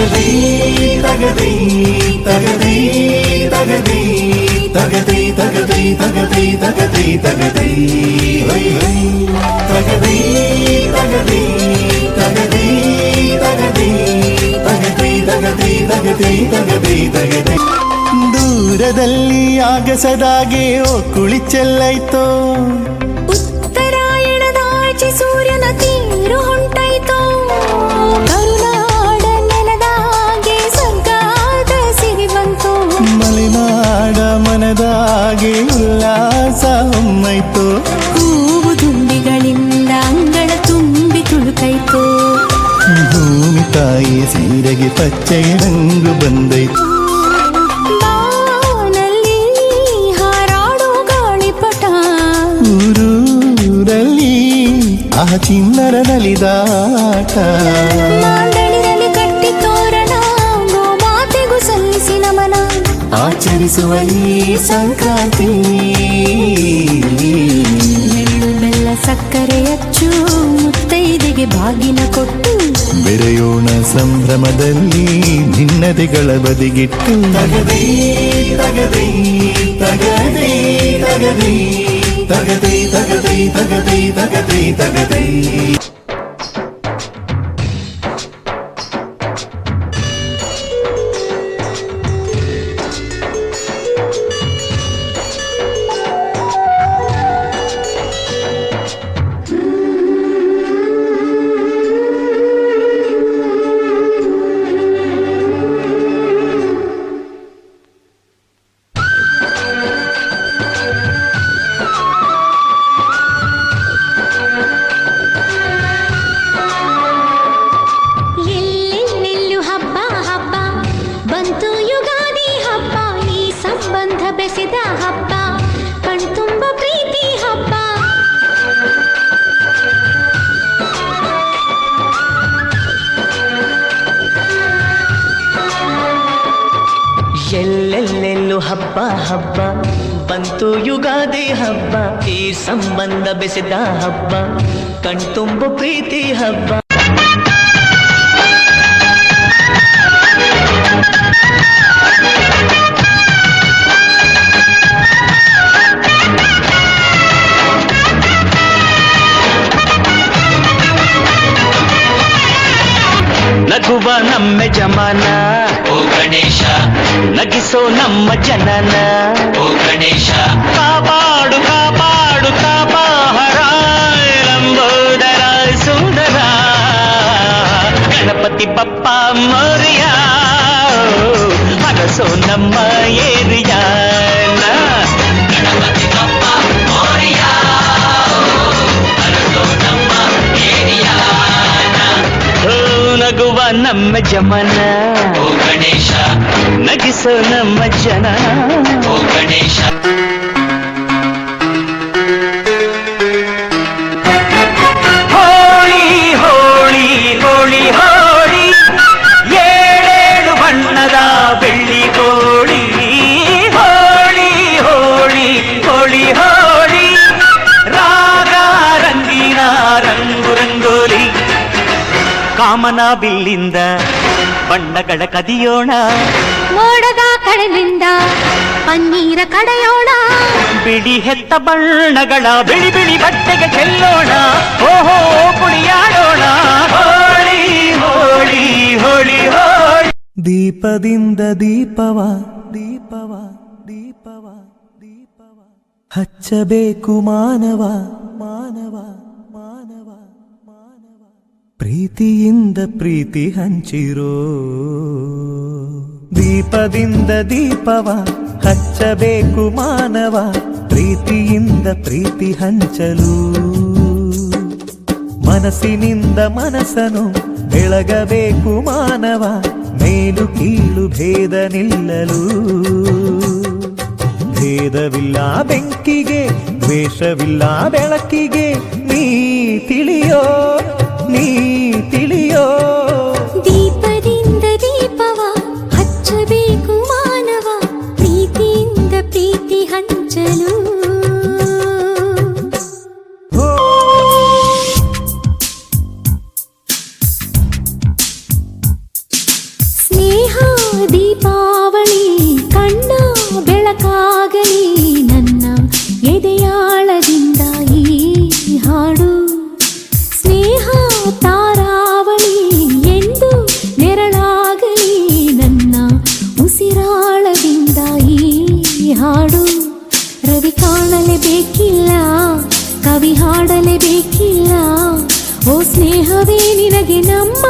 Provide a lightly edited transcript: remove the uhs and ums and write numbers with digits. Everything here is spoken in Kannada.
ತಗದೇ ತಗದೇ ತಗದೇ ತಗದೇ ತಗದೇ ತಗದೇ ತಗದೇ ತಗದೇ ತಗದೇ ಹೈ ಹೈ ತಗದೇ ತಗದೇ ತಗದೇ ತಗದೇ ತಗದೇ ತಗದೇ ತಗದೇ ತಗದೇ ತಗದೇ ದೂರದಲ್ಲಿ ಆಗಸದಾಗೆ ಕುಳಿ ಚೆಲ್ಲೈತೋ ಉತ್ತರಾಯಣದಾಚೆ ಸೂರ್ಯನ ತೀರು ಹೊಂಟೈತೋ ಕರುನಾಡ ನೆಲದಾಗೆ ಸರ್ಗಾದ ಸಿರಿ ಬಂತು ಮಲೆನಾಡ ಮನದಾಗೆ ಉಲ್ಲಾಸ ಹೊಮ್ಮೈತೋ ಹೂವು ದುಂಬಿಗಳಿಂದ ಅಂಗಳ ತುಂಬಿ ತುಳುಕೈತೋ ಭೂಮಿ ತಾಯಿಯ ಸೀರೆಗೆ ಪಚ್ಚೆಯ ರಂಗು ಬಂದೈತು ಬಾನಲ್ಲಿ ಹಾರಾಡೋ ಗಾಳಿಪಟ ಊರೂರಲ್ಲಿ ಆ ಚಿನ್ನರ ನಲಿದಾಟ ಮಾಂಡಳಿನಲ್ಲಿ ಕಟ್ಟಿ ತೋರಣ ಗೋಮಾತೆಗೂ ಸಲ್ಲಿಸಿ ನಮನ ಆಚರಿಸುವ ಈ ಸಂಕ್ರಾಂತಿ ಎಳ್ಳು ಬೆಲ್ಲ ಸಕ್ಕರೆ ಅಚ್ಚು ಮುತ್ತೈದೆಗೆ ಬಾಗಿನ ಕೊಟ್ಟು ಬೆರೆಯೋಣ ಸಂಭ್ರಮದಲ್ಲಿ ಭಿನ್ನತೆಗಳ ಬದಿಗಿಟ್ಟು ತಗದೇ ತಗದೇ ತಗದೇ ತಗದೇ ತಗದೇ ತಗದೇ ತಗದೇ ತಗದೇ ತಗದೇ ಎಲ್ಲೆಲ್ಲೆಲ್ಲೂ ಹಬ್ಬ ಹಬ್ಬ ಬಂತು ಯುಗಾದಿ ಹಬ್ಬ ಈ ಸಂಬಂಧ ಬೆಸೆದ ಹಬ್ಬ ಕಣ್ತುಂಬ ಪ್ರೀತಿ ಹಬ್ಬ ಎಲ್ಲೆಲ್ಲೆಲ್ಲೂ ಹಬ್ಬ ಹಬ್ಬ ಬಂತು ಯುಗಾದಿ ಹಬ್ಬ ಈ ಸಂಬಂಧ ಬೆಸೆದ ಹಬ್ಬ ಕಣ್ತುಂಬು ಪ್ರೀತಿ ಹಬ್ಬ ನಗುವ ನಮ್ಮ ಜಮಾನ ಓ ಗಣೇಶ ನಗಿಸೋ ನಮ್ಮ ಜನನ ಓ ಗಣೇಶ ಕಾಪಾಡು ಕಾಪಾಡು ಕಾಪಾಹರ ಲಂಬೋದರ ಸುಂದರ ಗಣಪತಿ ಬಪ್ಪ ಮೋರಿಯ ಮನಸೋ ನಮ್ಮ ಏರಿಯಾನ ಗಣಪತಿ ಬಪ್ಪ ಮೋರಿಯ ಅರಸೋ ನಮ್ಮ ಏರಿಯಾನ ಓ ನಗುವ ನಮ್ಮ ಜಮನ ಓ ಗಣೇಶ ನಗಿಸೋ ನಮ್ಮ ಜನ ಓ ಗಣೇಶ ಹೋಳಿ ಹೋಳಿ ಹೋಳಿ ಹೋಳಿ ಏಳೇಳು ಬಣ್ಣದ ಬೆಳ್ಳಿ ಕೋಳಿ ಹೋಳಿ ಹೋಳಿ ಹೋಳಿ ಹೋಳಿ ರಾಗ ರಂಗಿನ ರಂಗು ರಂಗೋಲಿ ಕಾಮನ ಬಿಲ್ಲಿಂದ ಬಣ್ಣಗಳ ಕದಿಯೋಣ ಮೋಡದ ಕಡಲಿಂದ ಪನ್ನೀರ ಕಡೆಯೋಣ ಬಿಳಿ ಹೆತ್ತ ಬಣ್ಣಗಳ ಬಿಳಿ ಬಿಳಿ ಬಟ್ಟೆಗೆ ಚೆಲ್ಲೋಣ ಓಹೋ ಕುಣಿಯಾಡೋಣ ಹೋಳಿ ಹೋಳಿ ಹೋಳಿ ಹೋಳಿ ದೀಪದಿಂದ ದೀಪವ ದೀಪವ ದೀಪವ ದೀಪವ ಹಚ್ಚಬೇಕು ಮಾನವ ಮಾನವ ಮಾನವ ಮಾನವ ಪ್ರೀತಿಯಿಂದ ಪ್ರೀತಿ ಹಂಚಿರೋ ದೀಪದಿಂದ ದೀಪವ ಹಚ್ಚಬೇಕು ಮಾನವ ಪ್ರೀತಿಯಿಂದ ಪ್ರೀತಿ ಹಂಚಲು ಮನಸ್ಸಿನಿಂದ ಮನಸ್ಸನು ಬೆಳಗಬೇಕು ಮಾನವ ಮೇಲು ಕೀಳು ಭೇದ ನಿಲ್ಲಲು ಭೇದವಿಲ್ಲ ಬೆಂಕಿಗೆ ದ್ವೇಷವಿಲ್ಲ ಬೆಳಕಿಗೆ ನೀ ತಿಳಿಯೋ ನೀ ತಿಳಿಯೋ ದೀಪದಿಂದ ದೀಪವ ಹಚ್ಚಬೇಕು ಮಾನವ ಪ್ರೀತಿಯಿಂದ ಪ್ರೀತಿ ಹಂಚಲು ಹಾಡು ರವಿ ಕಾಣಲೇಬೇಕಿಲ್ಲ, ಕವಿ ಹಾಡಲೇಬೇಕಿಲ್ಲ. ಓ ಸ್ನೇಹವೇ ನಿನಗೆ ನಮ್ಮ